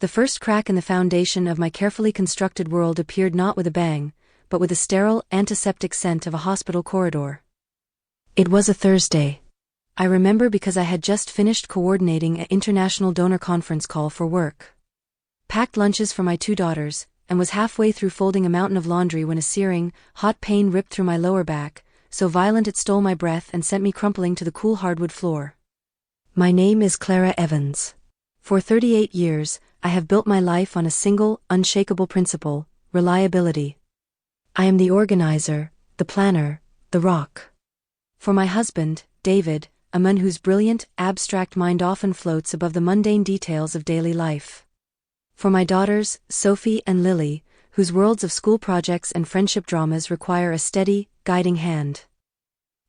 The first crack in the foundation of my carefully constructed world appeared not with a bang, but with the sterile, antiseptic scent of a hospital corridor. It was a Thursday. I remember because I had just finished coordinating an international donor conference call for work. Packed lunches for my 2 daughters, and was halfway through folding a mountain of laundry when a searing, hot pain ripped through my lower back, so violent it stole my breath and sent me crumpling to the cool hardwood floor. My name is Clara Evans. For 38 years, I have built my life on a single, unshakable principle: reliability. I am the organizer, the planner, the rock. For my husband, David, a man whose brilliant, abstract mind often floats above the mundane details of daily life. For my daughters, Sophie and Lily, whose worlds of school projects and friendship dramas require a steady, guiding hand.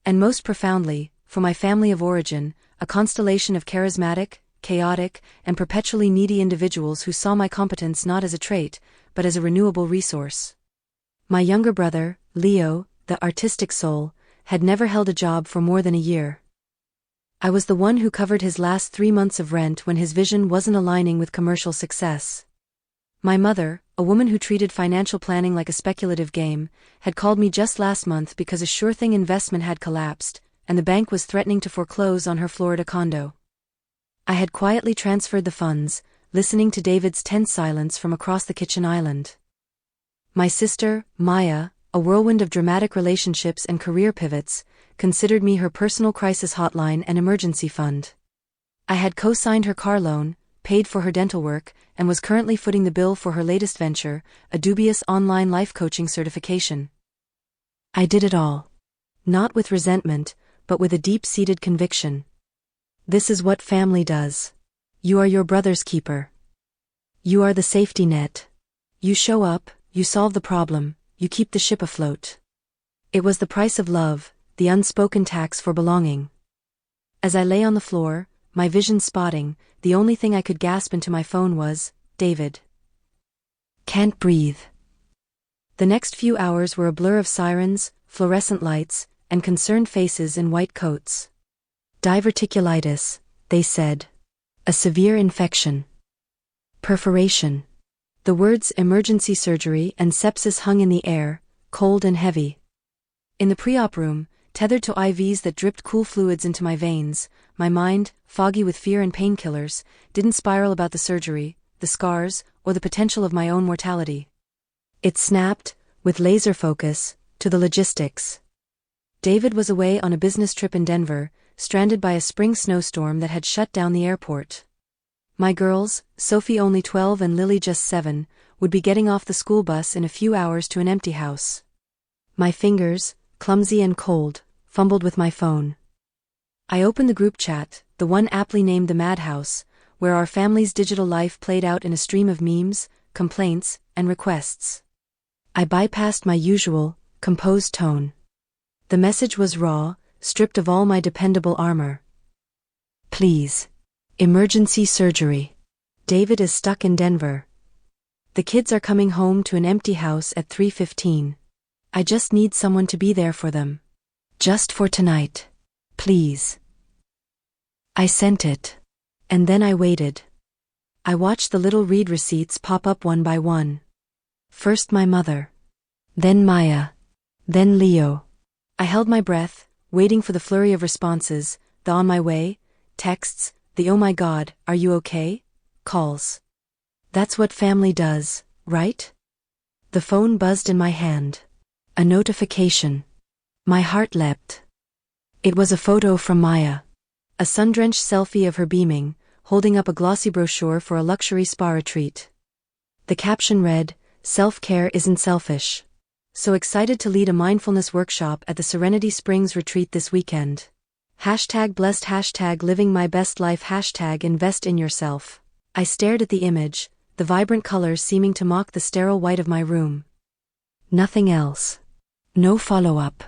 And most profoundly, for my family of origin, a constellation of charismatic, chaotic, and perpetually needy individuals who saw my competence not as a trait, but as a renewable resource. My younger brother, Leo, the artistic soul, had never held a job for more than a year. I was the one who covered his last 3 months of rent when his vision wasn't aligning with commercial success. My mother, a woman who treated financial planning like a speculative game, had called me just last month because a sure-thing investment had collapsed, and the bank was threatening to foreclose on her Florida condo. I had quietly transferred the funds, listening to David's tense silence from across the kitchen island. My sister, Maya, a whirlwind of dramatic relationships and career pivots, considered me her personal crisis hotline and emergency fund. I had co-signed her car loan, paid for her dental work, and was currently footing the bill for her latest venture, a dubious online life coaching certification. I did it all. Not with resentment, but with a deep-seated conviction. This is what family does. You are your brother's keeper. You are the safety net. You show up, you solve the problem, you keep the ship afloat. It was the price of love, the unspoken tax for belonging. As I lay on the floor, my vision spotting, the only thing I could gasp into my phone was, David. Can't breathe. The next few hours were a blur of sirens, fluorescent lights, and concerned faces in white coats. Diverticulitis, they said. A severe infection. Perforation. The words emergency surgery and sepsis hung in the air, cold and heavy. In the pre-op room, tethered to IVs that dripped cool fluids into my veins, my mind, foggy with fear and painkillers, didn't spiral about the surgery, the scars, or the potential of my own mortality. It snapped, with laser focus, to the logistics. David was away on a business trip in Denver, stranded by a spring snowstorm that had shut down the airport. My girls, Sophie only 12 and Lily just 7, would be getting off the school bus in a few hours to an empty house. My fingers, clumsy and cold, fumbled with my phone. I opened the group chat, the one aptly named the Madhouse, where our family's digital life played out in a stream of memes, complaints, and requests. I bypassed my usual, composed tone. The message was raw, stripped of all my dependable armor. Please. Emergency surgery. David is stuck in Denver. The kids are coming home to an empty house at 3:15. I just need someone to be there for them. Just for tonight. Please. I sent it. And then I waited. I watched the little read receipts pop up one by one. First my mother. Then Maya. Then Leo. I held my breath, waiting for the flurry of responses, the on my way, texts, the oh my god, are you okay? Calls. That's what family does, right? The phone buzzed in my hand. A notification. My heart leapt. It was a photo from Maya. A sun-drenched selfie of her beaming, holding up a glossy brochure for a luxury spa retreat. The caption read, "Self-care isn't selfish. So excited to lead a mindfulness workshop at the Serenity Springs retreat this weekend. #blessed, #living my best life, #invest in yourself." I stared at the image, the vibrant colors seeming to mock the sterile white of my room. Nothing else. No follow-up.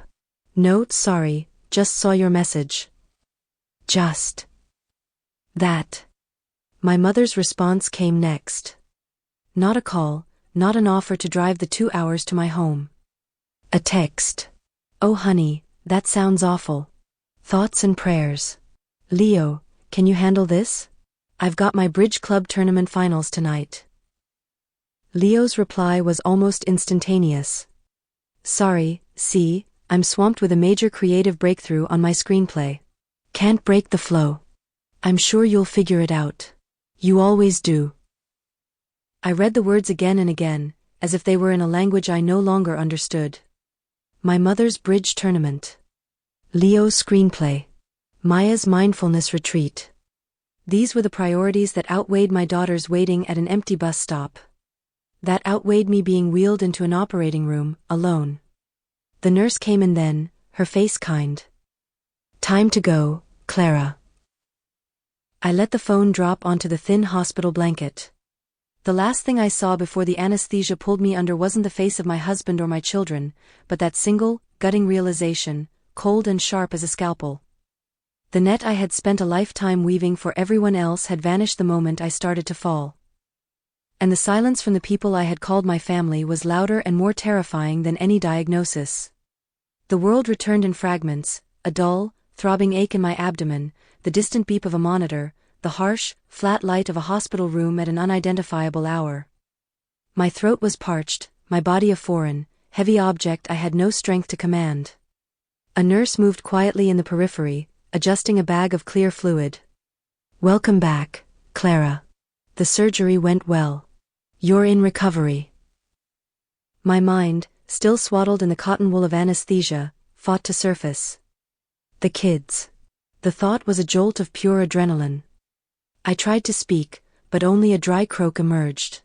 No, sorry, just saw your message. Just that. My mother's response came next. Not a call, not an offer to drive the 2 hours to my home. A text. Oh honey, that sounds awful. Thoughts and prayers. Leo, can you handle this? I've got my bridge club tournament finals tonight. Leo's reply was almost instantaneous. Sorry, see, I'm swamped with a major creative breakthrough on my screenplay. Can't break the flow. I'm sure you'll figure it out. You always do. I read the words again and again, as if they were in a language I no longer understood. My mother's bridge tournament. Leo's screenplay. Maya's mindfulness retreat. These were the priorities that outweighed my daughter's waiting at an empty bus stop. That outweighed me being wheeled into an operating room, alone. The nurse came in then, her face kind. Time to go, Clara. I let the phone drop onto the thin hospital blanket. The last thing I saw before the anesthesia pulled me under wasn't the face of my husband or my children, but that single, gutting realization, cold and sharp as a scalpel. The net I had spent a lifetime weaving for everyone else had vanished the moment I started to fall. And the silence from the people I had called my family was louder and more terrifying than any diagnosis. The world returned in fragments, a dull, throbbing ache in my abdomen, the distant beep of a monitor, the harsh, flat light of a hospital room at an unidentifiable hour. My throat was parched, my body a foreign, heavy object I had no strength to command. A nurse moved quietly in the periphery, adjusting a bag of clear fluid. Welcome back, Clara. The surgery went well. You're in recovery. My mind, still swaddled in the cotton wool of anesthesia, fought to surface. The kids. The thought was a jolt of pure adrenaline. I tried to speak, but only a dry croak emerged.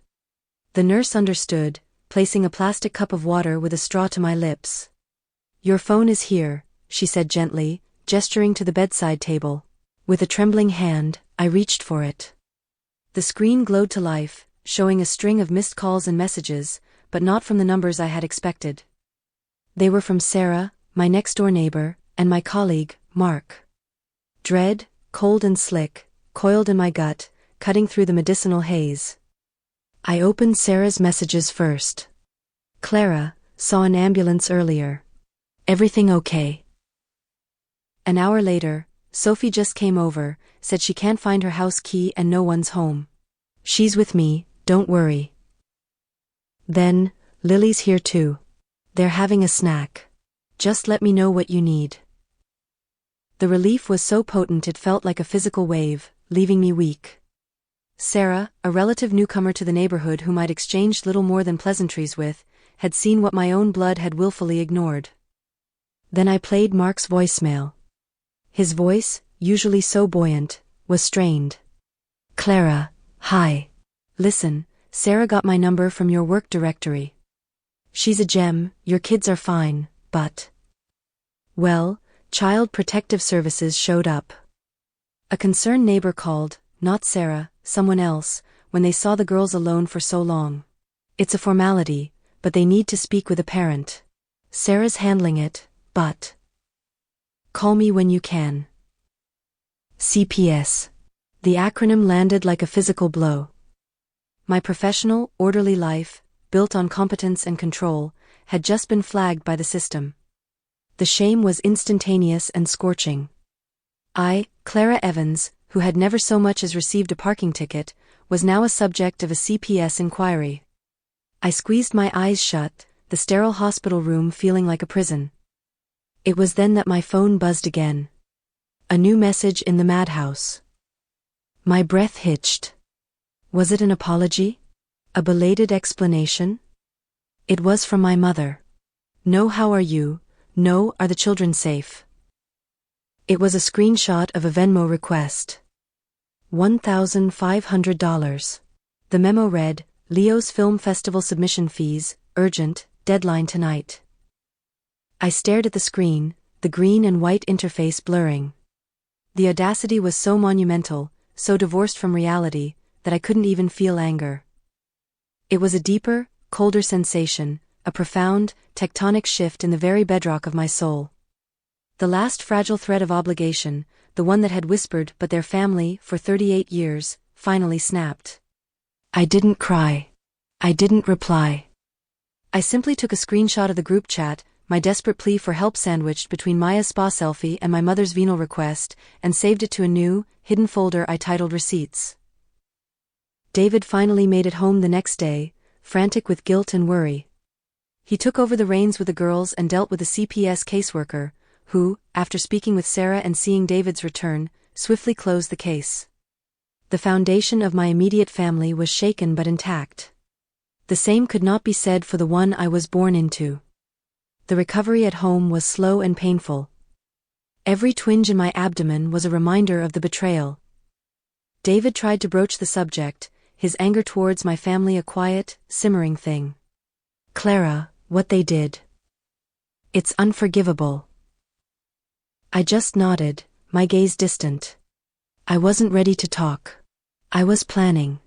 The nurse understood, placing a plastic cup of water with a straw to my lips. Your phone is here, she said gently, gesturing to the bedside table. With a trembling hand, I reached for it. The screen glowed to life, showing a string of missed calls and messages, but not from the numbers I had expected. They were from Sarah, my next-door neighbor, and my colleague, Mark. Dread, cold and slick, coiled in my gut, cutting through the medicinal haze. I opened Sarah's messages first. Clara, saw an ambulance earlier. Everything okay? An hour later, Sophie just came over, said she can't find her house key and no one's home. She's with me, don't worry. Then, Lily's here too. They're having a snack. Just let me know what you need. The relief was so potent it felt like a physical wave, leaving me weak. Sarah, a relative newcomer to the neighborhood whom I'd exchanged little more than pleasantries with, had seen what my own blood had willfully ignored. Then I played Mark's voicemail. His voice, usually so buoyant, was strained. Clara, hi. Listen, Sarah got my number from your work directory. She's a gem, your kids are fine, but... Well, Child Protective Services showed up. A concerned neighbor called, not Sarah, someone else, when they saw the girls alone for so long. It's a formality, but they need to speak with a parent. Sarah's handling it, but... Call me when you can. CPS. The acronym landed like a physical blow. My professional, orderly life, built on competence and control, had just been flagged by the system. The shame was instantaneous and scorching. I, Clara Evans, who had never so much as received a parking ticket, was now a subject of a CPS inquiry. I squeezed my eyes shut, the sterile hospital room feeling like a prison. It was then that my phone buzzed again. A new message in the madhouse. My breath hitched. Was it an apology? A belated explanation? It was from my mother. No, how are you? No, are the children safe? It was a screenshot of a Venmo request. $1,500. The memo read, Leo's Film Festival submission fees, urgent, deadline tonight. I stared at the screen, the green and white interface blurring. The audacity was so monumental, so divorced from reality, that I couldn't even feel anger. It was a deeper, colder sensation, a profound, tectonic shift in the very bedrock of my soul. The last fragile thread of obligation, the one that had whispered but their family for 38 years, finally snapped. I didn't cry. I didn't reply. I simply took a screenshot of the group chat, my desperate plea for help sandwiched between Maya's spa selfie and my mother's venal request, and saved it to a new, hidden folder I titled Receipts. David finally made it home the next day, frantic with guilt and worry. He took over the reins with the girls and dealt with the CPS caseworker, who, after speaking with Sarah and seeing David's return, swiftly closed the case. The foundation of my immediate family was shaken but intact. The same could not be said for the one I was born into. The recovery at home was slow and painful. Every twinge in my abdomen was a reminder of the betrayal. David tried to broach the subject, his anger towards my family a quiet, simmering thing. "Clara, what they did. It's unforgivable." I just nodded, my gaze distant. I wasn't ready to talk. I was planning.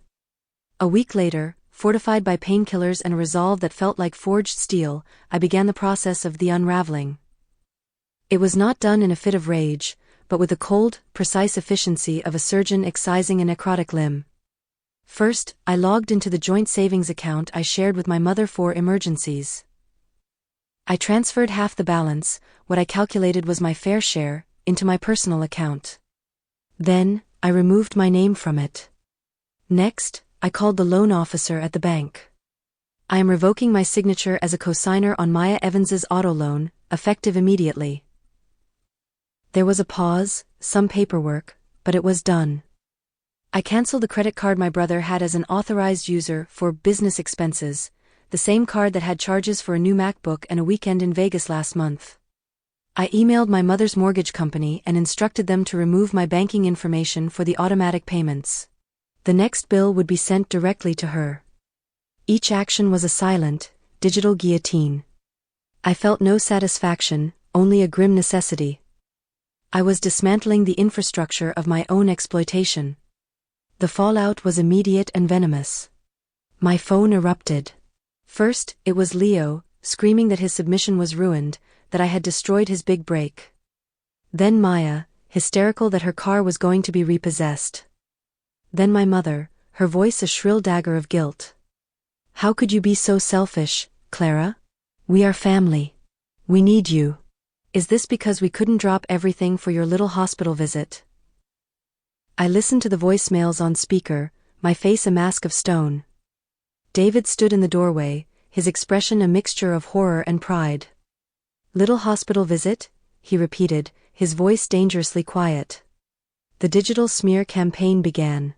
A week later, fortified by painkillers and a resolve that felt like forged steel, I began the process of the unraveling. It was not done in a fit of rage, but with the cold, precise efficiency of a surgeon excising a necrotic limb. First, I logged into the joint savings account I shared with my mother for emergencies. I transferred half the balance, what I calculated was my fair share, into my personal account. Then, I removed my name from it. Next, I called the loan officer at the bank. "I am revoking my signature as a cosigner on Maya Evans's auto loan, effective immediately." There was a pause, some paperwork, but it was done. I canceled the credit card my brother had as an authorized user for business expenses, the same card that had charges for a new MacBook and a weekend in Vegas last month. I emailed my mother's mortgage company and instructed them to remove my banking information for the automatic payments. The next bill would be sent directly to her. Each action was a silent, digital guillotine. I felt no satisfaction, only a grim necessity. I was dismantling the infrastructure of my own exploitation. The fallout was immediate and venomous. My phone erupted. First, it was Leo, screaming that his submission was ruined, that I had destroyed his big break. Then Maya, hysterical that her car was going to be repossessed. Then my mother, her voice a shrill dagger of guilt. "How could you be so selfish, Clara? We are family. We need you. Is this because we couldn't drop everything for your little hospital visit?" I listened to the voicemails on speaker, my face a mask of stone. David stood in the doorway, his expression a mixture of horror and pride. "Little hospital visit?" he repeated, his voice dangerously quiet. The digital smear campaign began.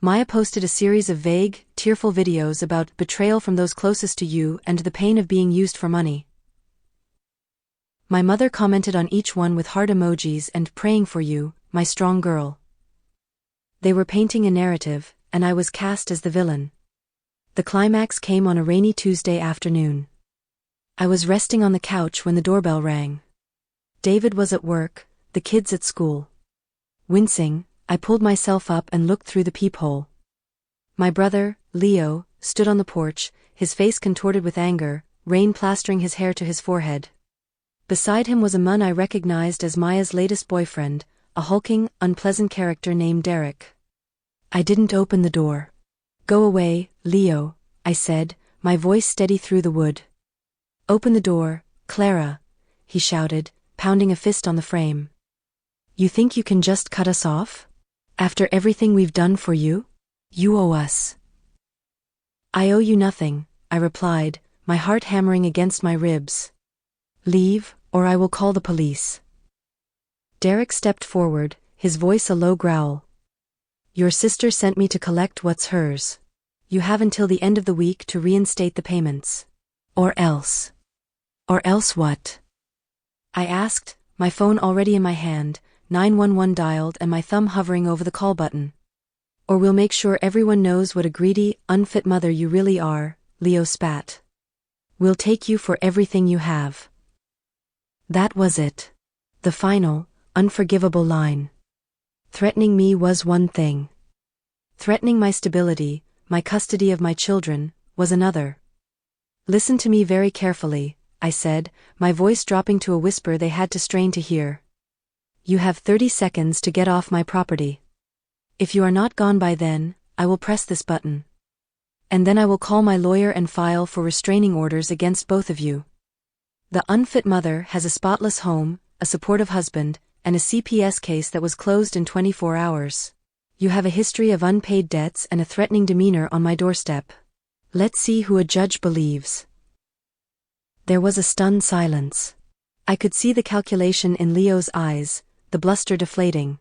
Maya posted a series of vague, tearful videos about betrayal from those closest to you and the pain of being used for money. My mother commented on each one with heart emojis and "praying for you, my strong girl." They were painting a narrative, and I was cast as the villain. The climax came on a rainy Tuesday afternoon. I was resting on the couch when the doorbell rang. David was at work, the kids at school. Wincing, I pulled myself up and looked through the peephole. My brother, Leo, stood on the porch, his face contorted with anger, rain plastering his hair to his forehead. Beside him was a man I recognized as Maya's latest boyfriend, a hulking, unpleasant character named Derek. I didn't open the door. "Go away, Leo," I said, my voice steady through the wood. "Open the door, Clara," he shouted, pounding a fist on the frame. "You think you can just cut us off? After everything we've done for you? You owe us." "I owe you nothing," I replied, my heart hammering against my ribs. "Leave, or I will call the police." Derek stepped forward, his voice a low growl. "Your sister sent me to collect what's hers. You have until the end of the week to reinstate the payments. Or else." "Or else what?" I asked, my phone already in my hand, 911 dialed and my thumb hovering over the call button. "Or we'll make sure everyone knows what a greedy, unfit mother you really are," Leo spat. "We'll take you for everything you have." That was it. The final, unforgivable line. Threatening me was one thing. Threatening my stability, my custody of my children, was another. "Listen to me very carefully," I said, my voice dropping to a whisper they had to strain to hear. "You have 30 seconds to get off my property. If you are not gone by then, I will press this button. And then I will call my lawyer and file for restraining orders against both of you. The unfit mother has a spotless home, a supportive husband, and a CPS case that was closed in 24 hours. You have a history of unpaid debts and a threatening demeanor on my doorstep. Let's see who a judge believes." There was a stunned silence. I could see the calculation in Leo's eyes, the bluster deflating.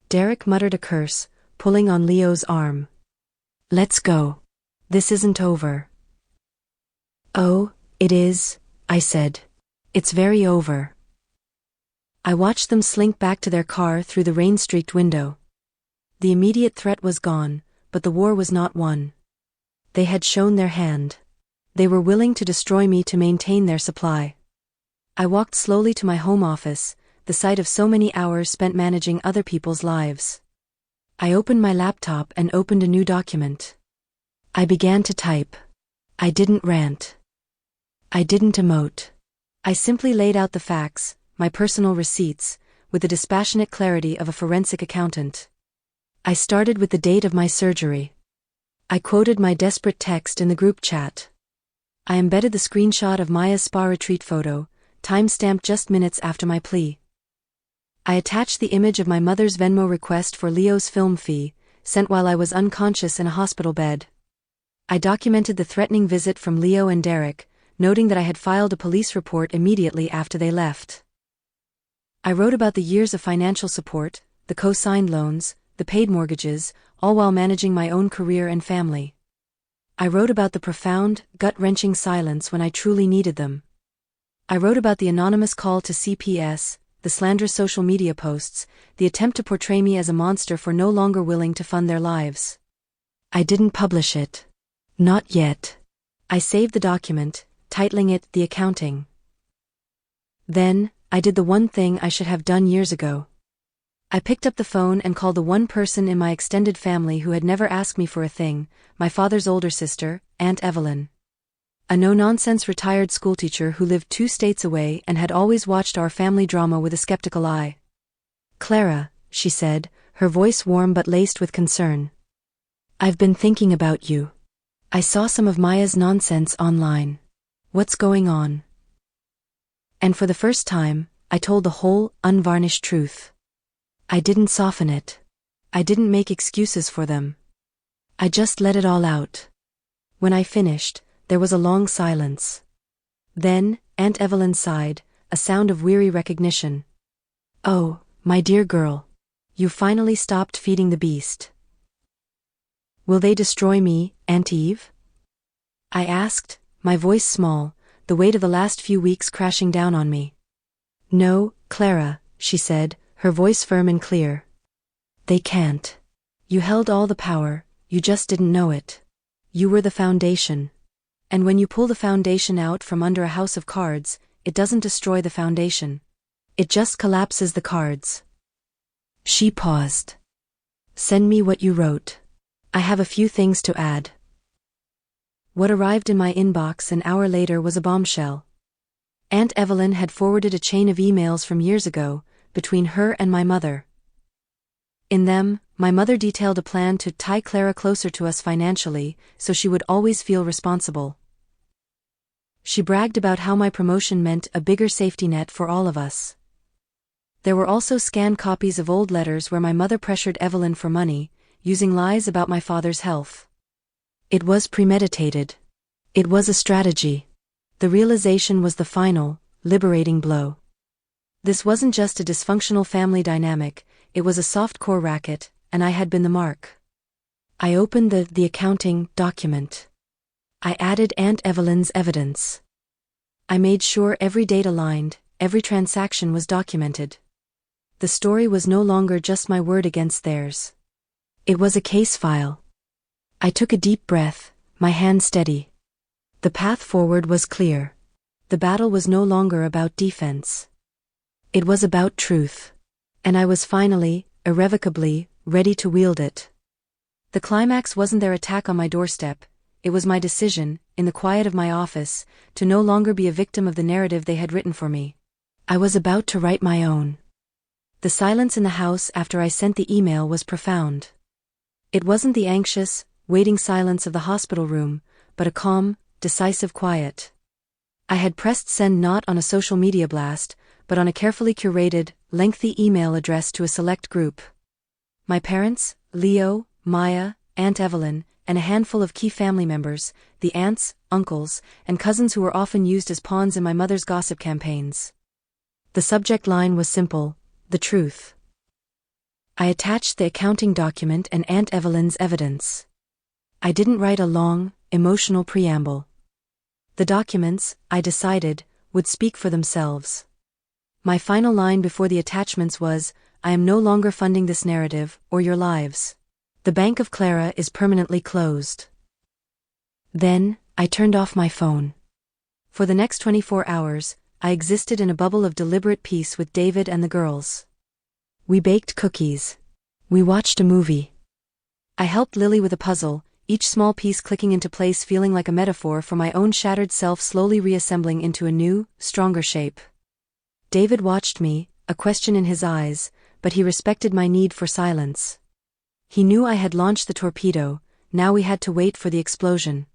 Derek muttered a curse, pulling on Leo's arm. "Let's go. This isn't over." "Oh, it is," I said. "It's very over." I watched them slink back to their car through the rain-streaked window. The immediate threat was gone, but the war was not won. They had shown their hand. They were willing to destroy me to maintain their supply. I walked slowly to my home office, the site of so many hours spent managing other people's lives. I opened my laptop and opened a new document. I began to type. I didn't rant. I didn't emote. I simply laid out the facts, my personal receipts, with the dispassionate clarity of a forensic accountant. I started with the date of my surgery. I quoted my desperate text in the group chat. I embedded the screenshot of Maya's spa retreat photo, time-stamped just minutes after my plea. I attached the image of my mother's Venmo request for Leo's film fee, sent while I was unconscious in a hospital bed. I documented the threatening visit from Leo and Derek, noting that I had filed a police report immediately after they left. I wrote about the years of financial support, the co-signed loans, the paid mortgages, all while managing my own career and family. I wrote about the profound, gut-wrenching silence when I truly needed them. I wrote about the anonymous call to CPS, the slanderous social media posts, the attempt to portray me as a monster for no longer willing to fund their lives. I didn't publish it. Not yet. I saved the document, titling it The Accounting. Then, I did the one thing I should have done years ago. I picked up the phone and called the one person in my extended family who had never asked me for a thing, my father's older sister, Aunt Evelyn. A no-nonsense retired schoolteacher who lived 2 states away and had always watched our family drama with a skeptical eye. "Clara," she said, her voice warm but laced with concern. "I've been thinking about you. I saw some of Maya's nonsense online. What's going on?" And for the first time, I told the whole, unvarnished truth. I didn't soften it. I didn't make excuses for them. I just let it all out. When I finished, there was a long silence. Then, Aunt Evelyn sighed, a sound of weary recognition. "Oh, my dear girl. You finally stopped feeding the beast." "Will they destroy me, Aunt Eve?" I asked, my voice small, the weight of the last few weeks crashing down on me. "No, Clara," she said, her voice firm and clear. "They can't. You held all the power, you just didn't know it. You were the foundation. And when you pull the foundation out from under a house of cards, it doesn't destroy the foundation. It just collapses the cards." She paused. "Send me what you wrote. I have a few things to add." What arrived in my inbox an hour later was a bombshell. Aunt Evelyn had forwarded a chain of emails from years ago, between her and my mother. In them, my mother detailed a plan to tie Clara closer to us financially, so she would always feel responsible. She bragged about how my promotion meant a bigger safety net for all of us. There were also scanned copies of old letters where my mother pressured Evelyn for money, using lies about my father's health. It was premeditated. It was a strategy. The realization was the final, liberating blow. This wasn't just a dysfunctional family dynamic, it was a soft-core racket, and I had been the mark. I opened the accounting document. I added Aunt Evelyn's evidence. I made sure every date aligned, every transaction was documented. The story was no longer just my word against theirs. It was a case file. I took a deep breath, my hand steady. The path forward was clear. The battle was no longer about defense. It was about truth. And I was finally, irrevocably, ready to wield it. The climax wasn't their attack on my doorstep, it was my decision, in the quiet of my office, to no longer be a victim of the narrative they had written for me. I was about to write my own. The silence in the house after I sent the email was profound. It wasn't the anxious, waiting silence of the hospital room, but a calm, decisive quiet. I had pressed send not on a social media blast, but on a carefully curated, lengthy email addressed to a select group. My parents, Leo, Maya, Aunt Evelyn, and a handful of key family members, the aunts, uncles, and cousins who were often used as pawns in my mother's gossip campaigns. The subject line was simple: the truth. I attached the accounting document and Aunt Evelyn's evidence. I didn't write a long, emotional preamble. The documents, I decided, would speak for themselves. My final line before the attachments was, "I am no longer funding this narrative, or your lives. The Bank of Clara is permanently closed." Then, I turned off my phone. For the next 24 hours, I existed in a bubble of deliberate peace with David and the girls. We baked cookies. We watched a movie. I helped Lily with a puzzle, each small piece clicking into place feeling like a metaphor for my own shattered self slowly reassembling into a new, stronger shape. David watched me, a question in his eyes, but he respected my need for silence. He knew I had launched the torpedo, now we had to wait for the explosion.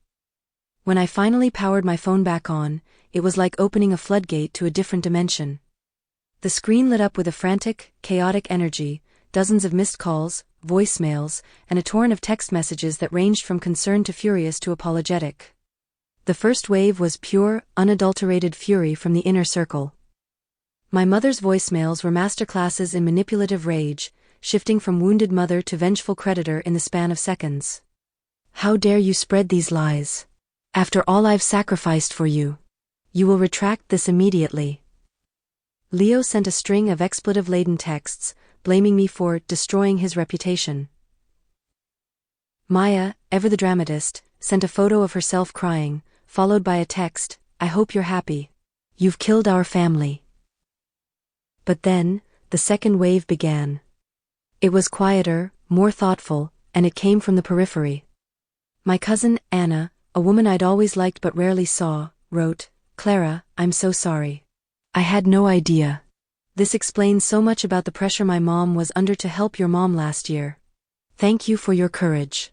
When I finally powered my phone back on, it was like opening a floodgate to a different dimension. The screen lit up with a frantic, chaotic energy, dozens of missed calls, voicemails, and a torrent of text messages that ranged from concerned to furious to apologetic. The first wave was pure, unadulterated fury from the inner circle. My mother's voicemails were masterclasses in manipulative rage, shifting from wounded mother to vengeful creditor in the span of seconds. "How dare you spread these lies? After all I've sacrificed for you. You will retract this immediately." Leo sent a string of expletive-laden texts, blaming me for destroying his reputation. Maya, ever the dramatist, sent a photo of herself crying, followed by a text, "I hope you're happy. You've killed our family." But then, the second wave began. It was quieter, more thoughtful, and it came from the periphery. My cousin, Anna, a woman I'd always liked but rarely saw, wrote, "Clara, I'm so sorry. I had no idea. This explains so much about the pressure my mom was under to help your mom last year. Thank you for your courage."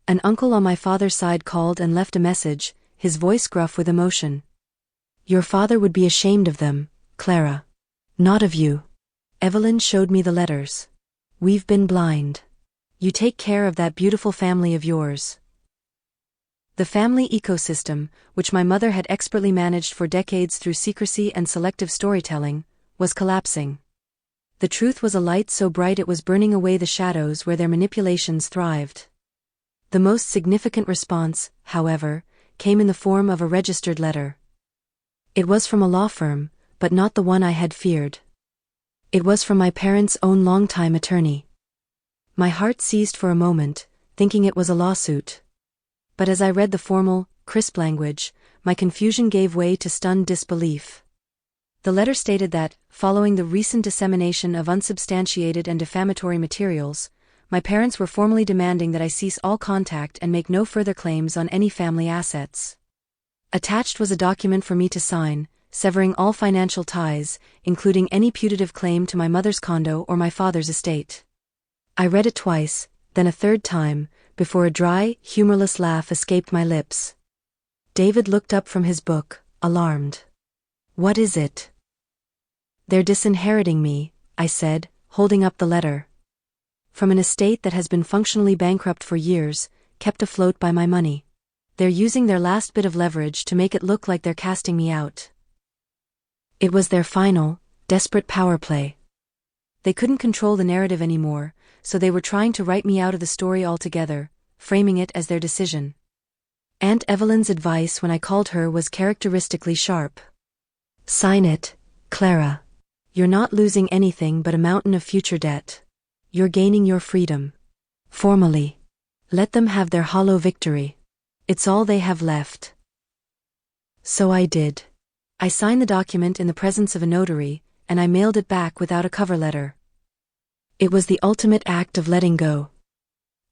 An uncle on my father's side called and left a message, his voice gruff with emotion. "Your father would be ashamed of them, Clara. Not of you." Evelyn showed me the letters. "We've been blind. You take care of that beautiful family of yours." The family ecosystem, which my mother had expertly managed for decades through secrecy and selective storytelling, was collapsing. The truth was a light so bright it was burning away the shadows where their manipulations thrived. The most significant response, however, came in the form of a registered letter. It was from a law firm, but not the one I had feared. It was from my parents' own longtime attorney. My heart seized for a moment, thinking it was a lawsuit. But as I read the formal, crisp language, my confusion gave way to stunned disbelief. The letter stated that, following the recent dissemination of unsubstantiated and defamatory materials, my parents were formally demanding that I cease all contact and make no further claims on any family assets. Attached was a document for me to sign, severing all financial ties, including any putative claim to my mother's condo or my father's estate. I read it twice, then a third time, before a dry, humorless laugh escaped my lips. David looked up from his book, alarmed. "What is it?" "They're disinheriting me," I said, holding up the letter. "From an estate that has been functionally bankrupt for years, kept afloat by my money. They're using their last bit of leverage to make it look like they're casting me out." It was their final, desperate power play. They couldn't control the narrative anymore, so they were trying to write me out of the story altogether, framing it as their decision. Aunt Evelyn's advice when I called her was characteristically sharp. "Sign it, Clara. You're not losing anything but a mountain of future debt. You're gaining your freedom. Formally. Let them have their hollow victory. It's all they have left." So I did. I signed the document in the presence of a notary, and I mailed it back without a cover letter. It was the ultimate act of letting go.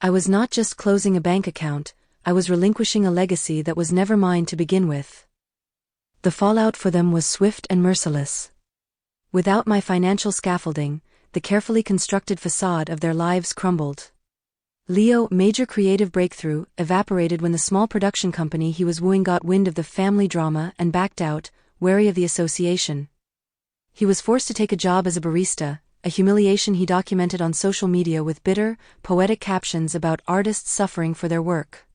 I was not just closing a bank account, I was relinquishing a legacy that was never mine to begin with. The fallout for them was swift and merciless. Without my financial scaffolding, the carefully constructed facade of their lives crumbled. Leo, major creative breakthrough, evaporated when the small production company he was wooing got wind of the family drama and backed out, wary of the association. He was forced to take a job as a barista, a humiliation he documented on social media with bitter, poetic captions about artists suffering for their work.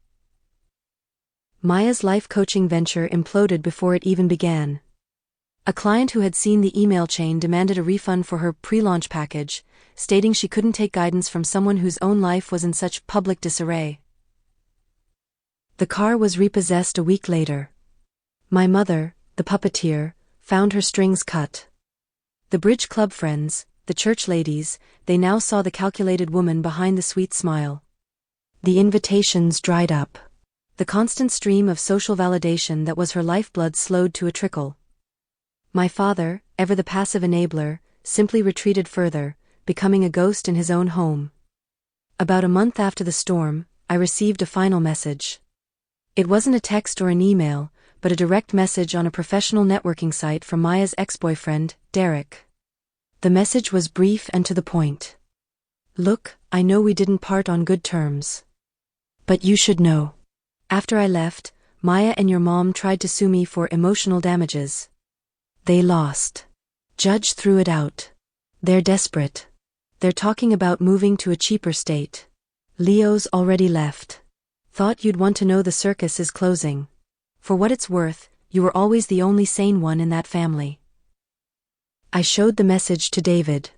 Maya's life coaching venture imploded before it even began. A client who had seen the email chain demanded a refund for her pre-launch package, stating she couldn't take guidance from someone whose own life was in such public disarray. The car was repossessed a week later. My mother, the puppeteer, found her strings cut. The bridge club friends, the church ladies, they now saw the calculated woman behind the sweet smile. The invitations dried up. The constant stream of social validation that was her lifeblood slowed to a trickle. My father, ever the passive enabler, simply retreated further, becoming a ghost in his own home. About a month after the storm, I received a final message. It wasn't a text or an email, but a direct message on a professional networking site from Maya's ex-boyfriend, Derek. The message was brief and to the point. "Look, I know we didn't part on good terms. But you should know. After I left, Maya and your mom tried to sue me for emotional damages. They lost. Judge threw it out. They're desperate. They're talking about moving to a cheaper state. Leo's already left. Thought you'd want to know the circus is closing. For what it's worth, you were always the only sane one in that family." I showed the message to David.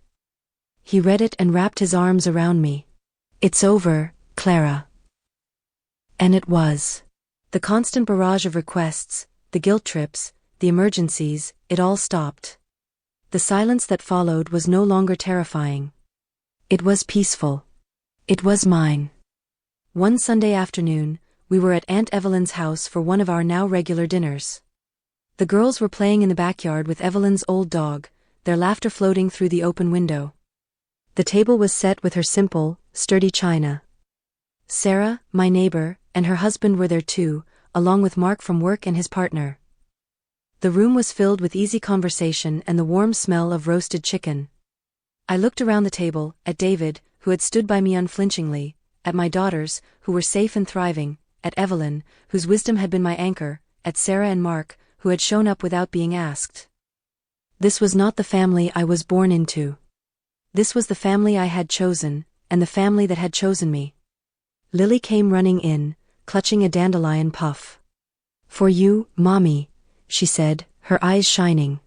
He read it and wrapped his arms around me. "It's over, Clara." And it was. The constant barrage of requests, the guilt trips, the emergencies, it all stopped. The silence that followed was no longer terrifying. It was peaceful. It was mine. One Sunday afternoon, we were at Aunt Evelyn's house for one of our now regular dinners. The girls were playing in the backyard with Evelyn's old dog, their laughter floating through the open window. The table was set with her simple, sturdy china. Sarah, my neighbor, and her husband were there too, along with Mark from work and his partner. The room was filled with easy conversation and the warm smell of roasted chicken. I looked around the table, at David, who had stood by me unflinchingly, at my daughters, who were safe and thriving, at Evelyn, whose wisdom had been my anchor, at Sarah and Mark, who had shown up without being asked. This was not the family I was born into. This was the family I had chosen, and the family that had chosen me. Lily came running in, clutching a dandelion puff. "For you, Mommy," she said, her eyes shining.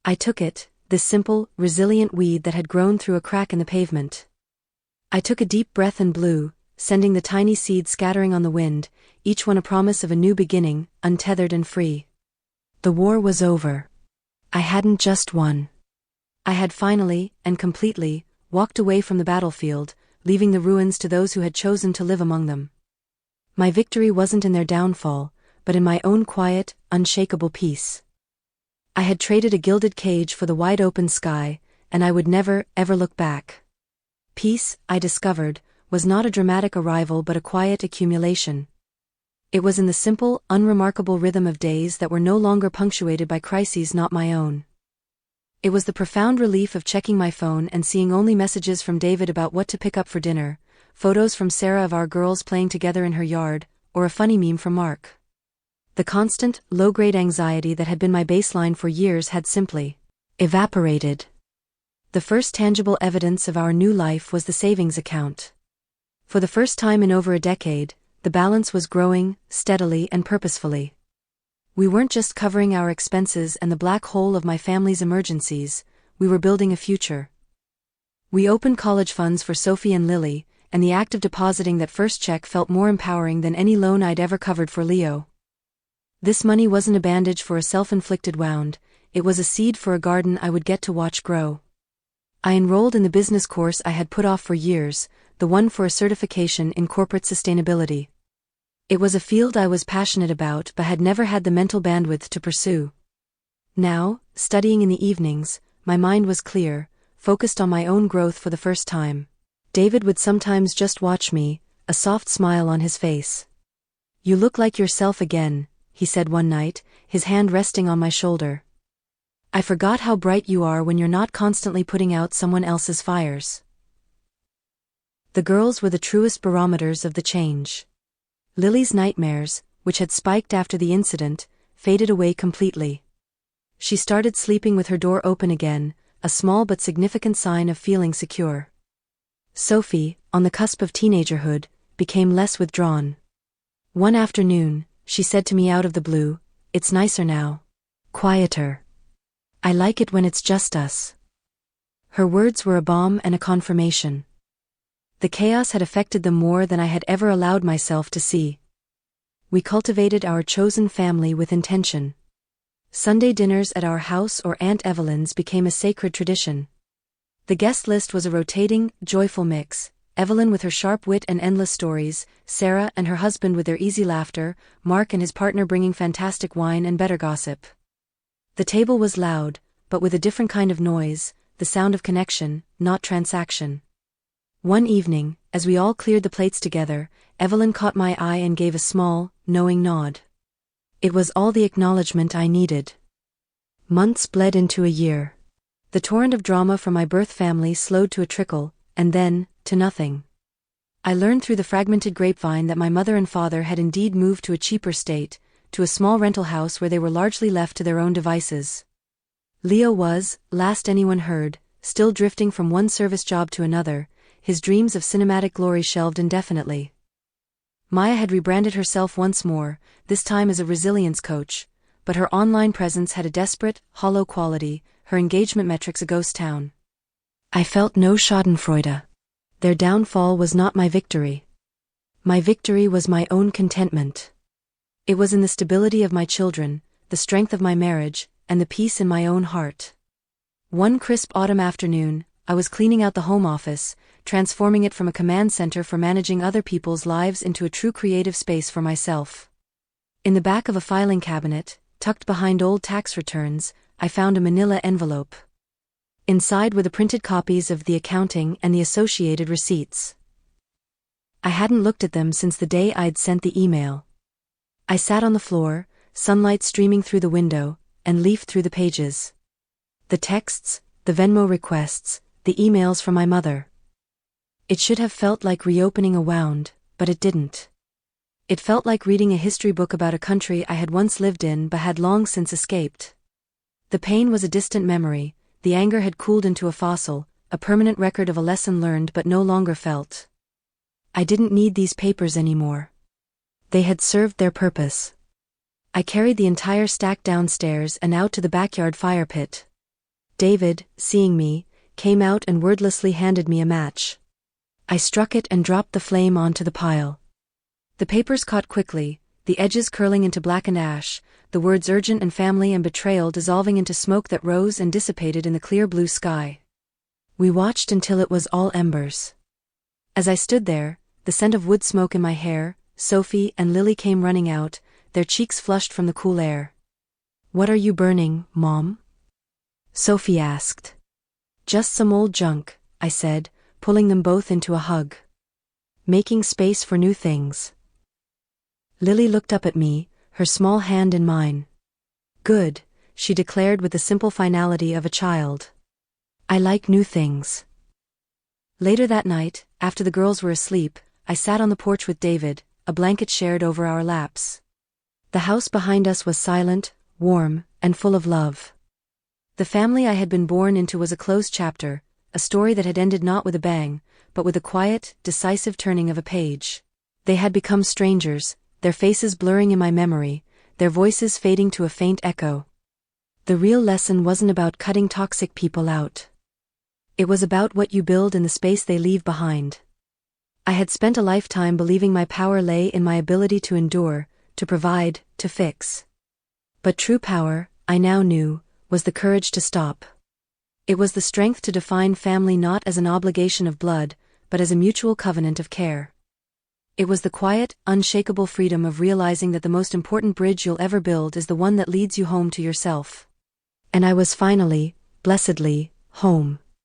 I took it, this simple, resilient weed that had grown through a crack in the pavement. I took a deep breath and blew, sending the tiny seeds scattering on the wind, each one a promise of a new beginning, untethered and free. The war was over. I hadn't just won. I had finally, and completely, walked away from the battlefield, leaving the ruins to those who had chosen to live among them. My victory wasn't in their downfall, but in my own quiet, unshakable peace. I had traded a gilded cage for the wide-open sky, and I would never, ever look back. Peace, I discovered, was not a dramatic arrival but a quiet accumulation. It was in the simple, unremarkable rhythm of days that were no longer punctuated by crises not my own. It was the profound relief of checking my phone and seeing only messages from David about what to pick up for dinner, photos from Sarah of our girls playing together in her yard, or a funny meme from Mark. The constant, low-grade anxiety that had been my baseline for years had simply evaporated. The first tangible evidence of our new life was the savings account. For the first time in over a decade, the balance was growing, steadily and purposefully. We weren't just covering our expenses and the black hole of my family's emergencies, we were building a future. We opened college funds for Sophie and Lily, and the act of depositing that first check felt more empowering than any loan I'd ever covered for Leo. This money wasn't a bandage for a self-inflicted wound, it was a seed for a garden I would get to watch grow. I enrolled in the business course I had put off for years, the one for a certification in corporate sustainability. It was a field I was passionate about but had never had the mental bandwidth to pursue. Now, studying in the evenings, my mind was clear, focused on my own growth for the first time. David would sometimes just watch me, a soft smile on his face. "You look like yourself again," he said one night, his hand resting on my shoulder. "I forgot how bright you are when you're not constantly putting out someone else's fires." The girls were the truest barometers of the change. Lily's nightmares, which had spiked after the incident, faded away completely. She started sleeping with her door open again, a small but significant sign of feeling secure. Sophie, on the cusp of teenagerhood, became less withdrawn. One afternoon, she said to me out of the blue, "It's nicer now. Quieter. I like it when it's just us." Her words were a balm and a confirmation. The chaos had affected them more than I had ever allowed myself to see. We cultivated our chosen family with intention. Sunday dinners at our house or Aunt Evelyn's became a sacred tradition. The guest list was a rotating, joyful mix: Evelyn with her sharp wit and endless stories, Sarah and her husband with their easy laughter, Mark and his partner bringing fantastic wine and better gossip. The table was loud, but with a different kind of noise, the sound of connection, not transaction. One evening, as we all cleared the plates together, Evelyn caught my eye and gave a small, knowing nod. It was all the acknowledgement I needed. Months bled into a year. The torrent of drama from my birth family slowed to a trickle, and then, to nothing. I learned through the fragmented grapevine that my mother and father had indeed moved to a cheaper state, to a small rental house where they were largely left to their own devices. Leo was, last anyone heard, still drifting from one service job to another, his dreams of cinematic glory shelved indefinitely. Maya had rebranded herself once more, this time as a resilience coach, but her online presence had a desperate, hollow quality, her engagement metrics a ghost town. I felt no schadenfreude. Their downfall was not my victory. My victory was my own contentment. It was in the stability of my children, the strength of my marriage, and the peace in my own heart. One crisp autumn afternoon, I was cleaning out the home office, transforming it from a command center for managing other people's lives into a true creative space for myself. In the back of a filing cabinet, tucked behind old tax returns, I found a manila envelope. Inside were the printed copies of the accounting and the associated receipts. I hadn't looked at them since the day I'd sent the email. I sat on the floor, sunlight streaming through the window, and leafed through the pages. The texts, the Venmo requests, the emails from my mother. It should have felt like reopening a wound, but it didn't. It felt like reading a history book about a country I had once lived in but had long since escaped. The pain was a distant memory, the anger had cooled into a fossil, a permanent record of a lesson learned but no longer felt. I didn't need these papers anymore. They had served their purpose. I carried the entire stack downstairs and out to the backyard fire pit. David, seeing me, came out and wordlessly handed me a match. I struck it and dropped the flame onto the pile. The papers caught quickly, the edges curling into blackened ash, the words urgent and family and betrayal dissolving into smoke that rose and dissipated in the clear blue sky. We watched until it was all embers. As I stood there, the scent of wood smoke in my hair, Sophie and Lily came running out, their cheeks flushed from the cool air. "What are you burning, Mom?" Sophie asked. "Just some old junk," I said, pulling them both into a hug. "Making space for new things." Lily looked up at me, her small hand in mine. "Good," she declared with the simple finality of a child. "I like new things." Later that night, after the girls were asleep, I sat on the porch with David, a blanket shared over our laps. The house behind us was silent, warm, and full of love. The family I had been born into was a closed chapter, a story that had ended not with a bang, but with a quiet, decisive turning of a page. They had become strangers, their faces blurring in my memory, their voices fading to a faint echo. The real lesson wasn't about cutting toxic people out. It was about what you build in the space they leave behind. I had spent a lifetime believing my power lay in my ability to endure, to provide, to fix. But true power, I now knew, was the courage to stop. It was the strength to define family not as an obligation of blood, but as a mutual covenant of care. It was the quiet, unshakable freedom of realizing that the most important bridge you'll ever build is the one that leads you home to yourself. And I was finally, blessedly, home.